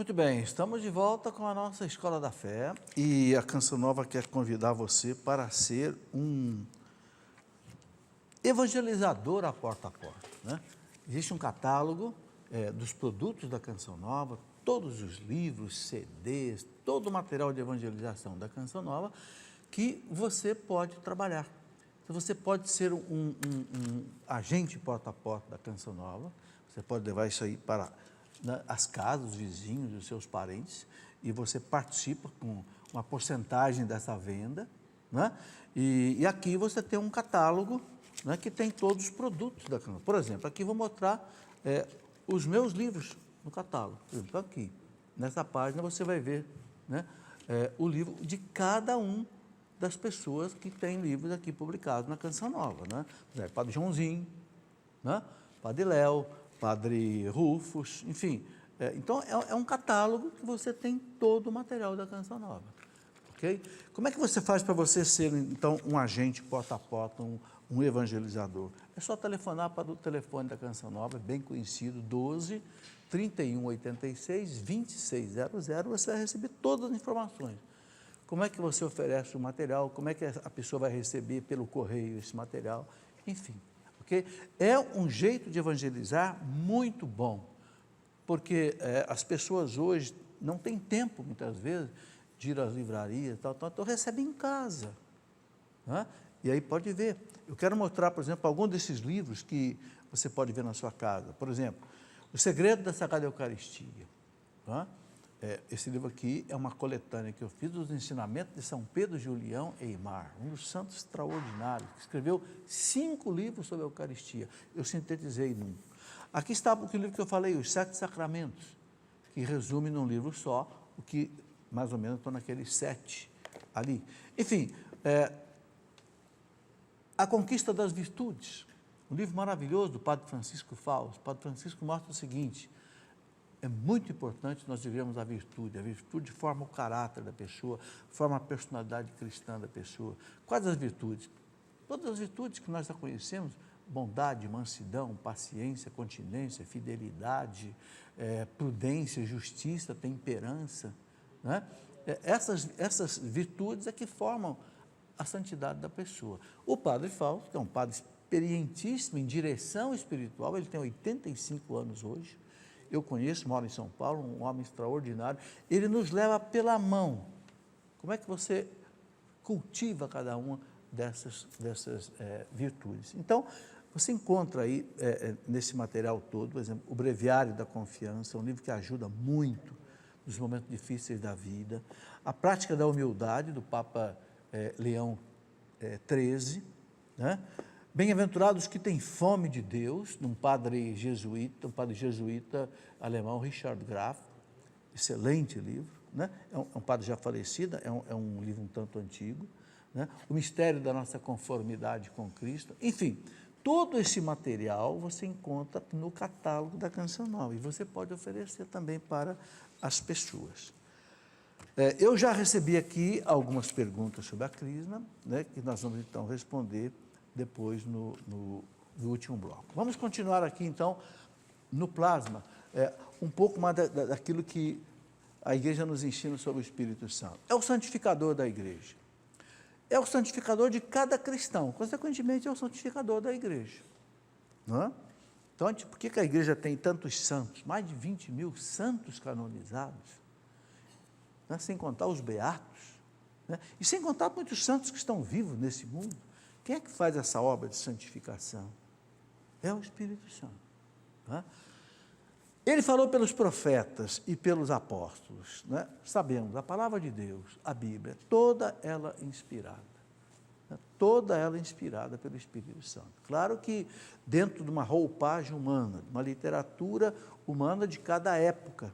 Muito bem, estamos de volta com a nossa Escola da Fé e a Canção Nova quer convidar você para ser um evangelizador a porta, né? Existe um catálogo dos produtos da Canção Nova, todos os livros, CDs, todo o material de evangelização da Canção Nova que você pode trabalhar. Então, você pode ser um agente porta a porta da Canção Nova, você pode levar isso aí para as casas, os vizinhos, os seus parentes, e você participa com uma porcentagem dessa venda, né? E aqui você tem um catálogo, né, que tem todos os produtos da Canção. Por exemplo, aqui vou mostrar os meus livros no catálogo. Por exemplo, aqui, nessa página você vai ver, né, o livro de cada um das pessoas que têm livros aqui publicados na Canção Nova, né? Padre Joãozinho, né? Padre Léo, Padre Rufus, enfim. Então, é um catálogo que você tem todo o material da Canção Nova, ok? Como é que você faz para você ser, então, um agente porta a porta, um evangelizador? É só telefonar para o telefone da Canção Nova, bem conhecido, 12 31 86 2600, você vai receber todas as informações. Como é que você oferece o material, como é que a pessoa vai receber pelo correio esse material, enfim. Okay? É um jeito de evangelizar muito bom, porque as pessoas hoje não têm tempo, muitas vezes, de ir às livrarias, então recebem em casa, né? E aí pode ver. Eu quero mostrar, por exemplo, algum desses livros que você pode ver na sua casa. Por exemplo, O Segredo da Sagrada Eucaristia, né? Esse livro aqui é uma coletânea que eu fiz dos ensinamentos de São Pedro Julião Eymar, um dos santos extraordinários, que escreveu 5 livros sobre a Eucaristia. Eu sintetizei num. Aqui está o livro que eu falei, Os 7 Sacramentos, que resume num livro só, o que mais ou menos estão naqueles 7 ali. Enfim, A Conquista das Virtudes, um livro maravilhoso do Padre Francisco Fausto. O Padre Francisco mostra o seguinte: é muito importante nós vivemos a virtude forma o caráter da pessoa, forma a personalidade cristã da pessoa. Quais as virtudes? Todas as virtudes que nós já conhecemos: bondade, mansidão, paciência, continência, fidelidade, prudência, justiça, temperança, né? Essas virtudes é que formam a santidade da pessoa. O Padre Fausto, que é um padre experientíssimo em direção espiritual, ele tem 85 anos hoje, eu conheço, moro em São Paulo, um homem extraordinário, ele nos leva pela mão. Como é que você cultiva cada uma dessas virtudes? Então, você encontra aí, nesse material todo, por exemplo, O Breviário da Confiança, um livro que ajuda muito nos momentos difíceis da vida, A Prática da Humildade, do Papa Leão XIII, né? Bem-aventurados que têm fome de Deus, de um padre jesuíta alemão, Richard Graf, excelente livro, né? É um padre já falecido, é um livro um tanto antigo, né? O Mistério da Nossa Conformidade com Cristo, enfim, todo esse material você encontra no catálogo da Canção Nova e você pode oferecer também para as pessoas. Eu já recebi aqui algumas perguntas sobre a Crisma, né, que nós vamos então responder depois no último bloco. Vamos continuar aqui então no plasma, um pouco mais daquilo que a igreja nos ensina sobre o Espírito Santo. É o santificador da igreja, é o santificador de cada cristão, consequentemente é o santificador da igreja, não é? Então, por que a igreja tem tantos santos, mais de 20 mil santos canonizados, né? Sem contar os beatos, né? E sem contar muitos santos que estão vivos nesse mundo? Quem é que faz essa obra de santificação? É o Espírito Santo, né? Ele falou pelos profetas e pelos apóstolos, né? Sabemos, a palavra de Deus, a Bíblia, toda ela inspirada, né? Toda ela inspirada pelo Espírito Santo. Claro que dentro de uma roupagem humana, de uma literatura humana de cada época,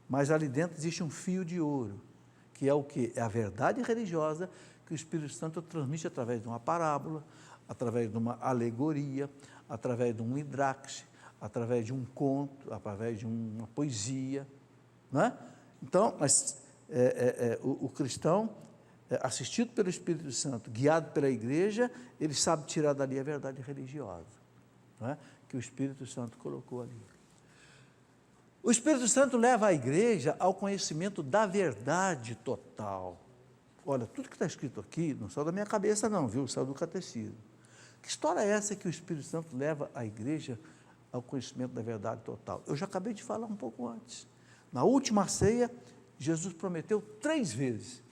mas ali dentro existe um fio de ouro, que é o quê? É a verdade religiosa que o Espírito Santo transmite através de uma parábola, através de uma alegoria, através de um lidraxe, através de um conto, através de uma poesia, né? Então, o cristão, assistido pelo Espírito Santo, guiado pela igreja, ele sabe tirar dali a verdade religiosa, né, que o Espírito Santo colocou ali. O Espírito Santo leva a igreja ao conhecimento da verdade total. Olha, tudo que está escrito aqui não saiu da minha cabeça não, viu? Saiu do catecismo. Que história é essa que o Espírito Santo leva a igreja ao conhecimento da verdade total? Eu já acabei de falar um pouco antes. Na última ceia, Jesus prometeu 3 vezes,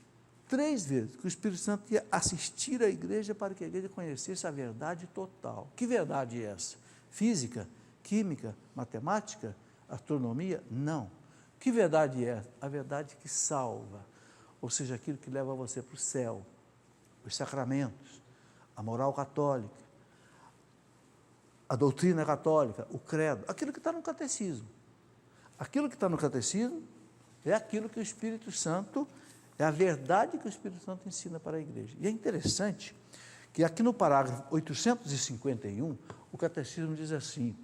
que o Espírito Santo ia assistir a igreja para que a igreja conhecesse a verdade total. Que verdade é essa? Física? Química? Matemática? Astronomia? Não. Que verdade é essa? A verdade que salva, ou seja, aquilo que leva você para o céu, os sacramentos, a moral católica, a doutrina católica, o credo, aquilo que está no catecismo. Aquilo que está no catecismo é aquilo que o Espírito Santo, é a verdade que o Espírito Santo ensina para a igreja. E é interessante que aqui no parágrafo 851, o catecismo diz assim: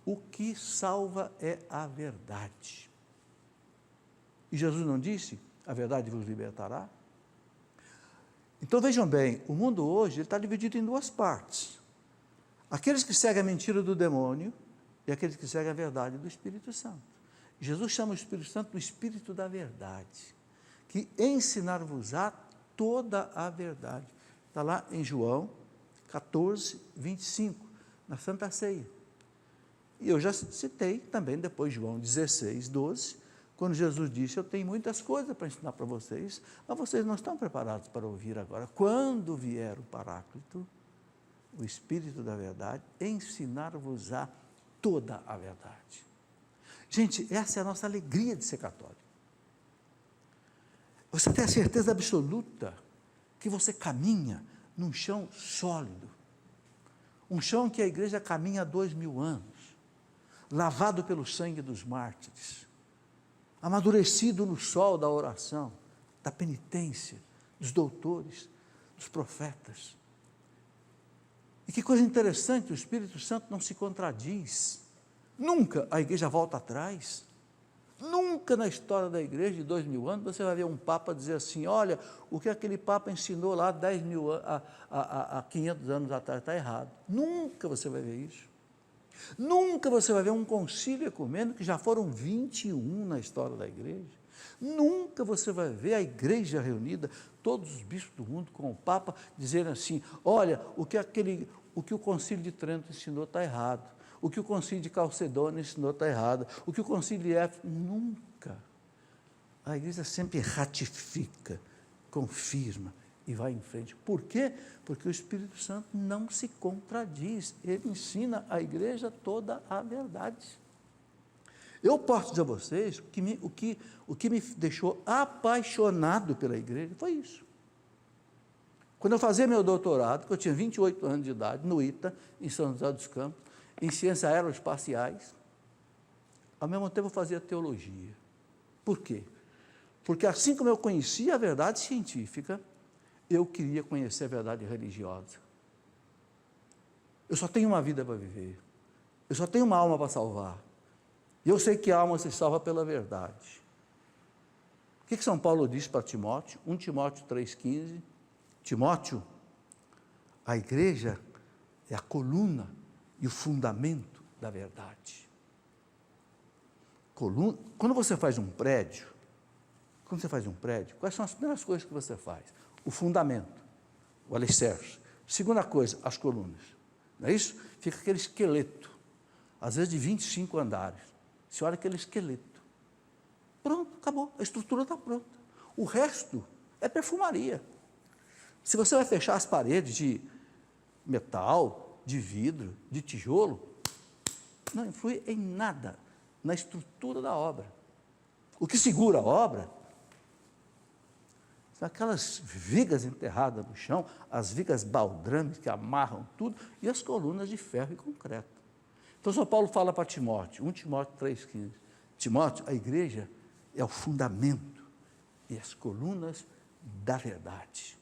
o que salva é a verdade. E Jesus não disse, a verdade vos libertará? Então vejam bem, o mundo hoje ele está dividido em 2 partes. Aqueles que seguem a mentira do demônio e aqueles que seguem a verdade do Espírito Santo. Jesus chama o Espírito Santo do Espírito da verdade, que ensinar-vos-á toda a verdade. Está lá em João 14, 25, na Santa Ceia. E eu já citei também depois João 16, 12, quando Jesus disse: eu tenho muitas coisas para ensinar para vocês, mas vocês não estão preparados para ouvir agora. Quando vier o Paráclito, o Espírito da verdade, ensinar-vos-á toda a verdade. Gente, essa é a nossa alegria de ser católico. Você tem a certeza absoluta que você caminha num chão sólido, um chão que a igreja caminha há 2000 anos, lavado pelo sangue dos mártires, amadurecido no sol da oração, da penitência, dos doutores, dos profetas. E que coisa interessante, o Espírito Santo não se contradiz. Nunca a igreja volta atrás. Nunca na história da igreja de 2000 anos você vai ver um papa dizer assim: olha, o que aquele papa ensinou lá 500 anos atrás está errado. Nunca você vai ver isso. Nunca você vai ver um concílio ecumênico, que já foram 21 na história da igreja. Nunca você vai ver a igreja reunida, todos os bispos do mundo com o papa, dizendo assim: olha, o que o concílio de Trento ensinou está errado. O que o concílio de Calcedônia ensinou está errado. O que o concílio de Éfeso, nunca. A igreja sempre ratifica, confirma e vai em frente. Por quê? Porque o Espírito Santo não se contradiz. Ele ensina à igreja toda a verdade. Eu posso dizer a vocês que o que me deixou apaixonado pela igreja foi isso. Quando eu fazia meu doutorado, que eu tinha 28 anos de idade, no ITA, em São José dos Campos, em ciências aeroespaciais, ao mesmo tempo eu fazia teologia. Por quê? Porque assim como eu conhecia a verdade científica, eu queria conhecer a verdade religiosa. Eu só tenho uma vida para viver. Eu só tenho uma alma para salvar. E eu sei que a alma se salva pela verdade. O que São Paulo diz para Timóteo? 1 Timóteo 3,15. Timóteo, a igreja é a coluna e o fundamento da verdade. Quando você faz um prédio, quais são as primeiras coisas que você faz? O fundamento, o alicerce. Segunda coisa, as colunas. Não é isso? Fica aquele esqueleto, às vezes de 25 andares. Você olha aquele esqueleto. Pronto, acabou, a estrutura está pronta. O resto é perfumaria. Se você vai fechar as paredes de metal, de vidro, de tijolo, não influi em nada na estrutura da obra. O que segura a obra são aquelas vigas enterradas no chão, as vigas baldrames que amarram tudo, e as colunas de ferro e concreto. Então, São Paulo fala para Timóteo, 1 Timóteo 3,15, Timóteo, a igreja é o fundamento e as colunas da verdade.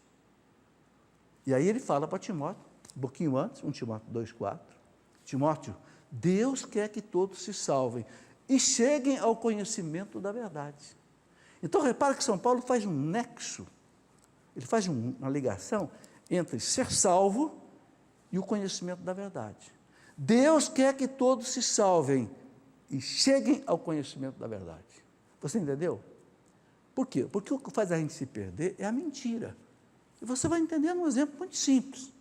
E aí ele fala para Timóteo, um pouquinho antes, 1 Timóteo 2,4, Timóteo, Deus quer que todos se salvem e cheguem ao conhecimento da verdade. Então, repara que São Paulo faz um nexo, ele faz uma ligação entre ser salvo e o conhecimento da verdade. Deus quer que todos se salvem e cheguem ao conhecimento da verdade. Você entendeu? Por quê? Porque o que faz a gente se perder é a mentira. E você vai entender num exemplo muito simples.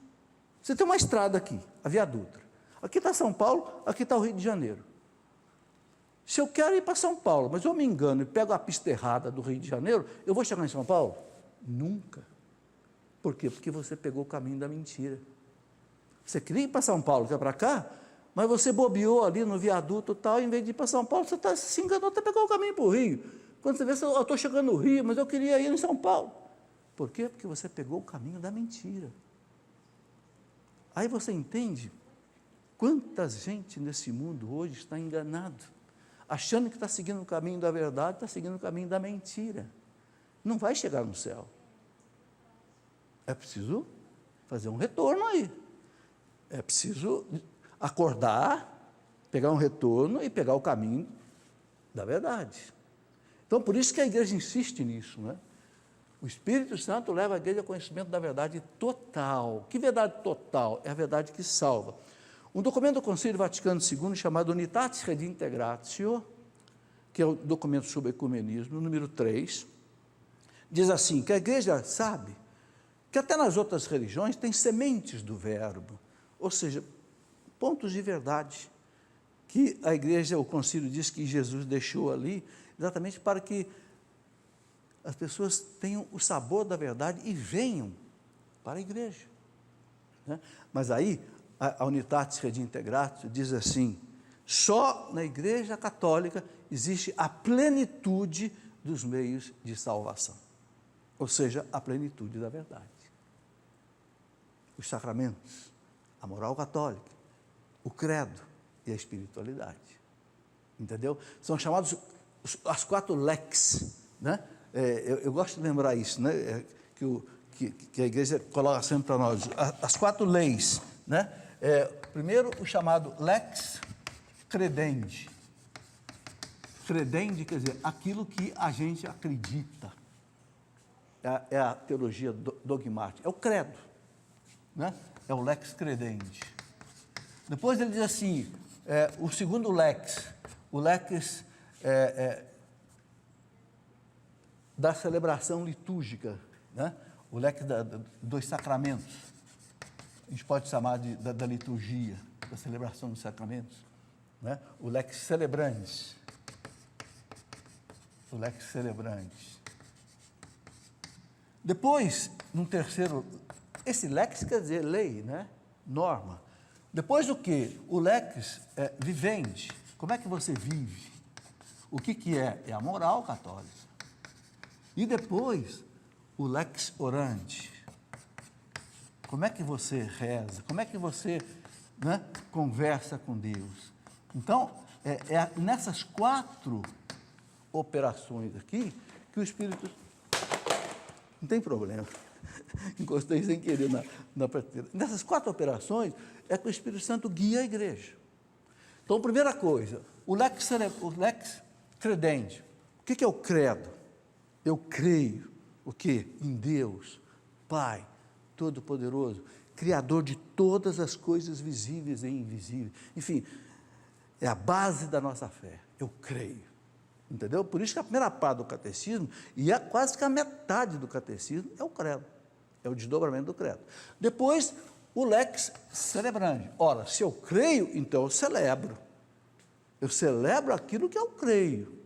Você tem uma estrada aqui, a Via Dutra. Aqui está São Paulo, aqui está o Rio de Janeiro. Se eu quero ir para São Paulo, mas eu me engano e pego a pista errada do Rio de Janeiro, eu vou chegar em São Paulo? Nunca. Por quê? Porque você pegou o caminho da mentira. Você queria ir para São Paulo, quer para cá, mas você bobeou ali no viaduto e tal, em vez de ir para São Paulo, você se enganou, até pegou o caminho para o Rio. Quando você vê, eu estou chegando no Rio, mas eu queria ir em São Paulo. Por quê? Porque você pegou o caminho da mentira. Aí você entende quanta gente nesse mundo hoje está enganado, achando que está seguindo o caminho da verdade, está seguindo o caminho da mentira. Não vai chegar no céu. É preciso fazer um retorno aí. É preciso acordar, pegar um retorno e pegar o caminho da verdade. Então, por isso que a igreja insiste nisso, né? O Espírito Santo leva a igreja ao conhecimento da verdade total. Que verdade total? É a verdade que salva. Um documento do Concílio Vaticano II, chamado Unitatis Redintegratio, que é o documento sobre ecumenismo, número 3, diz assim, que a igreja sabe que até nas outras religiões tem sementes do verbo, ou seja, pontos de verdade, que a igreja, o concílio diz que Jesus deixou ali, exatamente para que as pessoas tenham o sabor da verdade e venham para a igreja. Né? Mas aí, a Unitatis Redintegratio diz assim, só na igreja católica existe a plenitude dos meios de salvação, ou seja, a plenitude da verdade. Os sacramentos, a moral católica, o credo e a espiritualidade. Entendeu? São chamados as 4 lex, né? Eu gosto de lembrar isso, né? Que a igreja coloca sempre para nós, as 4 leis, né? Primeiro, o chamado lex credendi. Credendi quer dizer, aquilo que a gente acredita. É a teologia dogmática, é o credo, né? É o lex credendi. Depois ele diz assim, o segundo lex, o lex da celebração litúrgica, né? O leque dos sacramentos, a gente pode chamar da liturgia, da celebração dos sacramentos, né? O lex celebrandis, o lex celebrandis. Depois, num terceiro, esse lex quer dizer lei, né? Norma. Depois o que? O lex vivendi, como é que você vive? O que é? É a moral católica. E depois, o lex orandi. Como é que você reza? Como é que você, né, conversa com Deus? Então, nessas 4 operações aqui, que o Espírito... Não tem problema. Encostei sem querer na prateleira. Nessas 4 operações, é que o Espírito Santo guia a igreja. Então, primeira coisa, o lex credendi. O que é o credo? Eu creio, o quê? Em Deus, Pai, Todo-Poderoso, Criador de todas as coisas visíveis e invisíveis. Enfim, é a base da nossa fé. Eu creio. Entendeu? Por isso que a primeira parte do catecismo, e quase que a metade do catecismo, é o credo. É o desdobramento do credo. Depois, o lex celebrandi. Ora, se eu creio, então eu celebro. Eu celebro aquilo que eu creio.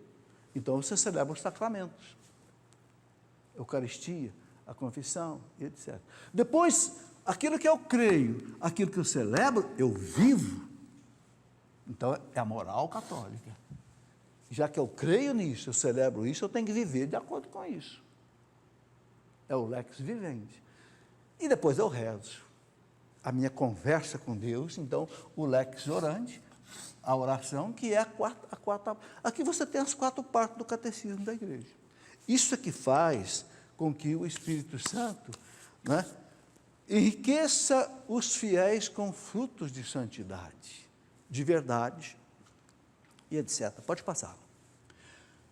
Então você celebra os sacramentos. Eucaristia, a confissão, etc. Depois, aquilo que eu creio, aquilo que eu celebro, eu vivo. Então, é a moral católica. Já que eu creio nisso, eu celebro isso, eu tenho que viver de acordo com isso. É o lex vivendi. E depois eu rezo. A minha conversa com Deus, então, o lex orandi, a oração, que é a quarta. Aqui você tem as 4 partes do catecismo da igreja. Isso é que faz com que o Espírito Santo, né, enriqueça os fiéis com frutos de santidade, de verdade e etc. Pode passar.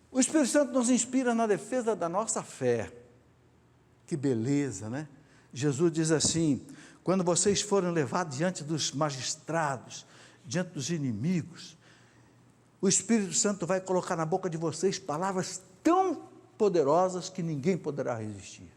O Espírito Santo nos inspira na defesa da nossa fé. Que beleza, né? Jesus diz assim, quando vocês forem levados diante dos magistrados, diante dos inimigos, o Espírito Santo vai colocar na boca de vocês palavras tão poderosas que ninguém poderá resistir.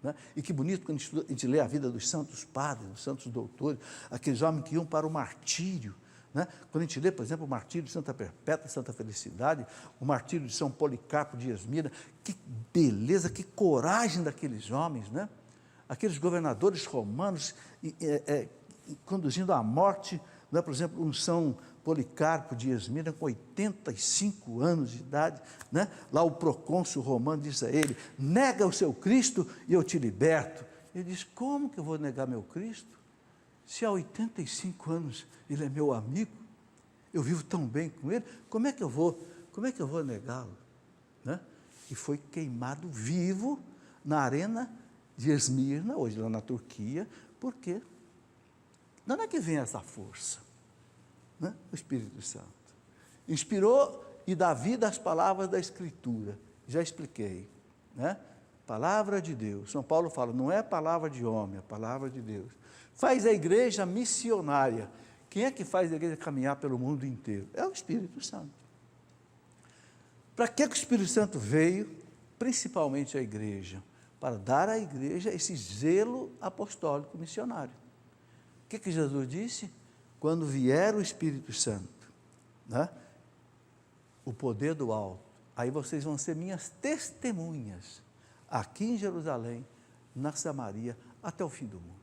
Né? E que bonito quando a gente lê a vida dos santos padres, dos santos doutores, aqueles homens que iam para o martírio. Né? Quando a gente lê, por exemplo, o martírio de Santa Perpétua, Santa Felicidade, o martírio de São Policarpo de Esmina, que beleza, que coragem daqueles homens, né? Aqueles governadores romanos conduzindo à morte, né? Por exemplo, um São Policarpo de Esmina, com 85 anos de idade, né? Lá o procônsul romano diz a ele: nega o seu Cristo e eu te liberto. Ele diz: como que eu vou negar meu Cristo? Se há 85 anos ele é meu amigo, eu vivo tão bem com ele, como é que eu vou negá-lo? Né? E foi queimado vivo na arena de Esmirna, hoje lá na Turquia. Por quê? De onde é que vem essa força? Né? O Espírito Santo inspirou e dá vida às palavras da Escritura. Já expliquei, né? Palavra de Deus. São Paulo fala, não é palavra de homem, é palavra de Deus. Faz a igreja missionária. Quem é que faz a igreja caminhar pelo mundo inteiro? É o Espírito Santo. Para que o Espírito Santo veio? Principalmente a igreja, para dar à igreja esse zelo apostólico missionário. O que Jesus disse? Quando vier o Espírito Santo, né? O poder do alto, aí vocês vão ser minhas testemunhas, aqui em Jerusalém, na Samaria, até o fim do mundo.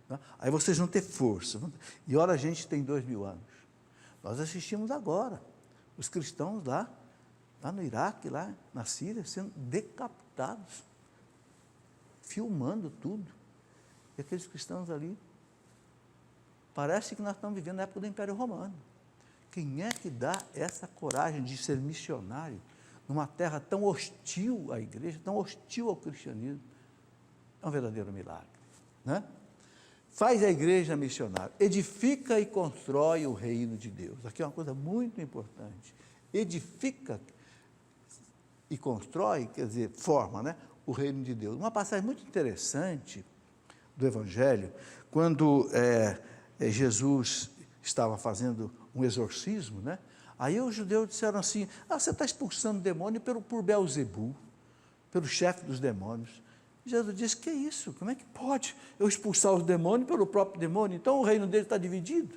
Né? Aí vocês vão ter força. E olha, a gente tem 2000 anos. Nós assistimos agora, os cristãos lá no Iraque, lá na Síria, sendo decapitados, filmando tudo. E aqueles cristãos ali, parece que nós estamos vivendo na época do Império Romano. Quem é que dá essa coragem de ser missionário numa terra tão hostil à igreja, tão hostil ao cristianismo? É um verdadeiro milagre, né? Faz a igreja missionária, edifica e constrói o reino de Deus. Aqui é uma coisa muito importante. Edifica e constrói, quer dizer, forma, né, o reino de Deus. Uma passagem muito interessante do Evangelho, quando Jesus estava fazendo um exorcismo, né? Aí os judeus disseram assim: você está expulsando demônio por Beelzebul, pelo chefe dos demônios. Jesus disse: que é isso? Como é que pode eu expulsar os demônios pelo próprio demônio? Então o reino dele está dividido.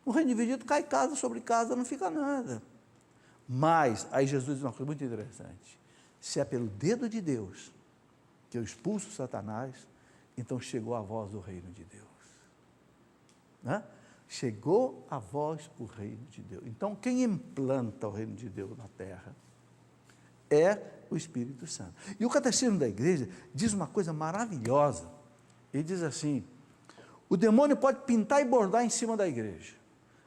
O reino dividido cai casa sobre casa, não fica nada. Mas, aí Jesus diz uma coisa muito interessante: se é pelo dedo de Deus que eu expulso Satanás, então chegou a voz do reino de Deus. Né? Chegou a voz do reino de Deus. Então, quem implanta o reino de Deus na terra é o Espírito Santo. E o Catecismo da Igreja diz uma coisa maravilhosa. Ele diz assim: o demônio pode pintar e bordar em cima da igreja,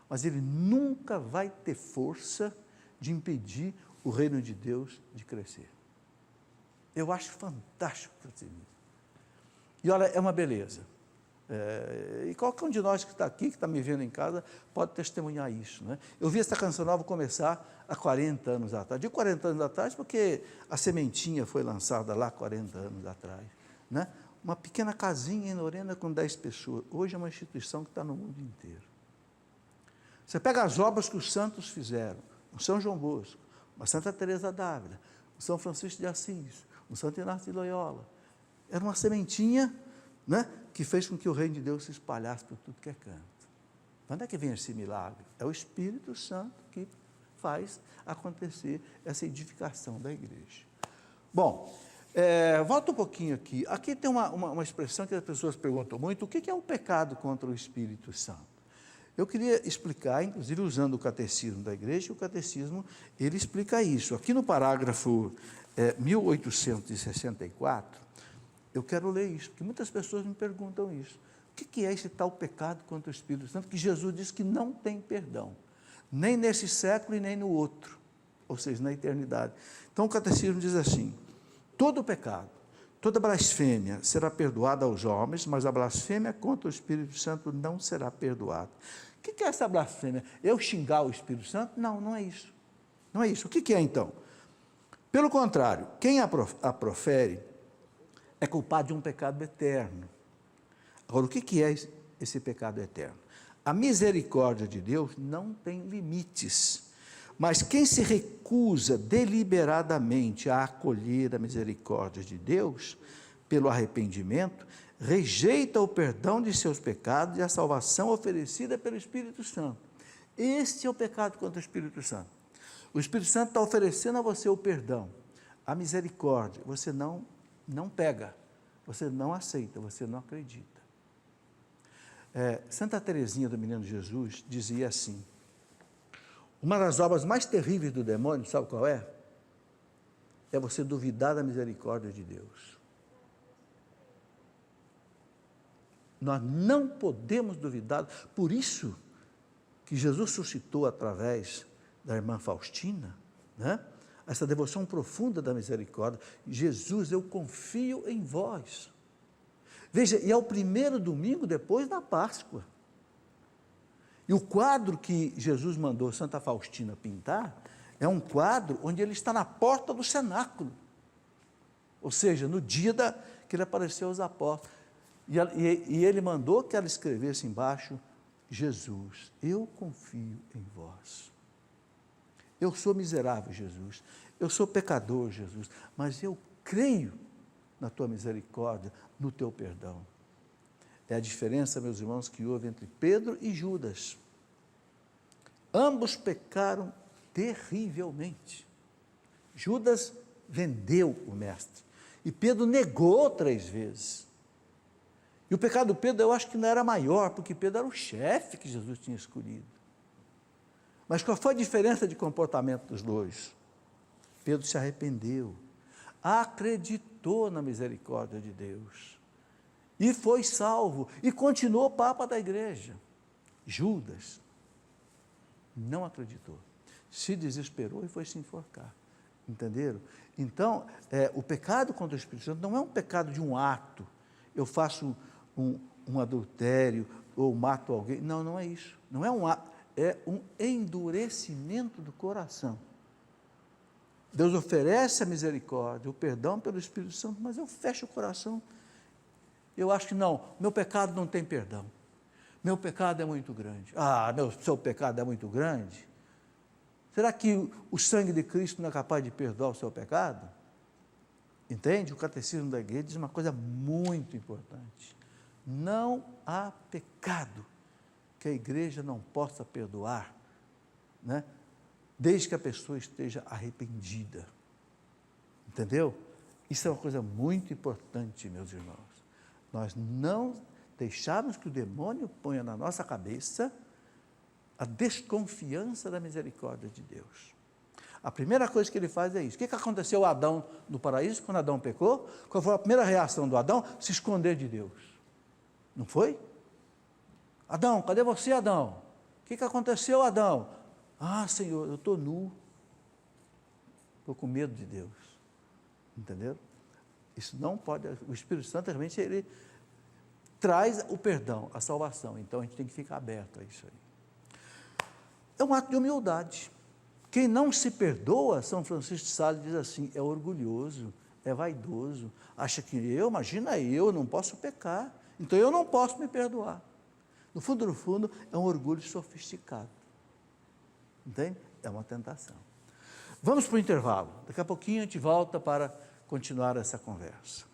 mas ele nunca vai ter força de impedir o reino de Deus de crescer. Eu acho fantástico o Catecismo. E olha, é uma beleza. E qualquer um de nós que está aqui, que está me vendo em casa, pode testemunhar isso, né? Eu vi essa canção nova começar há 40 anos atrás. Digo 40 anos atrás porque a sementinha foi lançada lá 40 anos atrás, né? Uma pequena casinha em Lorena com 10 pessoas. Hoje é uma instituição que está no mundo inteiro. Você pega as obras que os santos fizeram, o São João Bosco, a Santa Teresa d'Ávila, o São Francisco de Assis, o Santo Inácio de Loyola. Era uma sementinha, né, que fez com que o reino de Deus se espalhasse por tudo que é canto. De onde é que vem esse milagre? É o Espírito Santo que faz acontecer essa edificação da igreja. Bom, volta um pouquinho aqui. Aqui tem uma expressão que as pessoas perguntam muito: o que é o pecado contra o Espírito Santo? Eu queria explicar, inclusive usando o catecismo da igreja, o catecismo, ele explica isso. Aqui no parágrafo 1864, eu quero ler isso, porque muitas pessoas me perguntam isso. O que é esse tal pecado contra o Espírito Santo, que Jesus diz que não tem perdão, nem nesse século e nem no outro, ou seja, na eternidade. Então o catecismo diz assim: todo pecado, toda blasfêmia será perdoada aos homens, mas a blasfêmia contra o Espírito Santo não será perdoada. O que é essa blasfêmia? Eu xingar o Espírito Santo? Não, não é isso. Não é isso. O que é então? Pelo contrário, quem a profere é culpado de um pecado eterno. Agora, o que é esse pecado eterno? A misericórdia de Deus não tem limites, mas quem se recusa deliberadamente a acolher a misericórdia de Deus, pelo arrependimento, rejeita o perdão de seus pecados e a salvação oferecida pelo Espírito Santo. Este é o pecado contra o Espírito Santo. O Espírito Santo está oferecendo a você o perdão, a misericórdia. Você não pega, você não aceita, você não acredita. Santa Teresinha do Menino Jesus dizia assim: uma das obras mais terríveis do demônio, sabe qual é? É você duvidar da misericórdia de Deus. Nós não podemos duvidar, por isso que Jesus suscitou através da irmã Faustina, né, essa devoção profunda da misericórdia. Jesus, eu confio em vós. Veja, e é o primeiro domingo depois da Páscoa. E o quadro que Jesus mandou Santa Faustina pintar é um quadro onde ele está na porta do cenáculo, ou seja, no dia que ele apareceu aos apóstolos. E ele mandou que ela escrevesse embaixo: Jesus, eu confio em vós. Eu sou miserável, Jesus. Eu sou pecador, Jesus. Mas eu creio na tua misericórdia, no teu perdão. É a diferença, meus irmãos, que houve entre Pedro e Judas. Ambos pecaram terrivelmente. Judas vendeu o mestre e Pedro negou 3 vezes. E o pecado do Pedro eu acho que não era maior, porque Pedro era o chefe que Jesus tinha escolhido. Mas qual foi a diferença de comportamento dos dois? Pedro se arrependeu, acreditou na misericórdia de Deus e foi salvo e continuou papa da igreja. Judas não acreditou, se desesperou e foi se enforcar. Entenderam? Então, o pecado contra o Espírito Santo não é um pecado de um ato. Eu faço um adultério ou mato alguém. Não, não é isso. Não é um ato, é um endurecimento do coração. Deus oferece a misericórdia, o perdão pelo Espírito Santo, mas eu fecho o coração. Eu acho que não, meu pecado não tem perdão. Meu pecado é muito grande. Seu pecado é muito grande? Será que o sangue de Cristo não é capaz de perdoar o seu pecado? Entende? O catecismo da igreja diz uma coisa muito importante: não há pecado que a igreja não possa perdoar, né, desde que a pessoa esteja arrependida. Entendeu? Isso é uma coisa muito importante, meus irmãos. Nós não deixarmos que o demônio ponha na nossa cabeça a desconfiança da misericórdia de Deus. A primeira coisa que ele faz é isso. O que aconteceu a Adão no paraíso, quando Adão pecou? Qual foi a primeira reação do Adão? Se esconder de Deus. Não foi? Adão, cadê você, Adão? O que aconteceu, Adão? Senhor, eu estou nu. Estou com medo de Deus. Entenderam? Isso não pode. O Espírito Santo, realmente, ele traz o perdão, a salvação. Então, a gente tem que ficar aberto a isso aí. É um ato de humildade. Quem não se perdoa, São Francisco de Sales diz assim, é orgulhoso, é vaidoso, acha que imagina eu não posso pecar, então eu não posso me perdoar. No fundo, é um orgulho sofisticado. Entende? É uma tentação. Vamos para o intervalo. Daqui a pouquinho a gente volta para continuar essa conversa.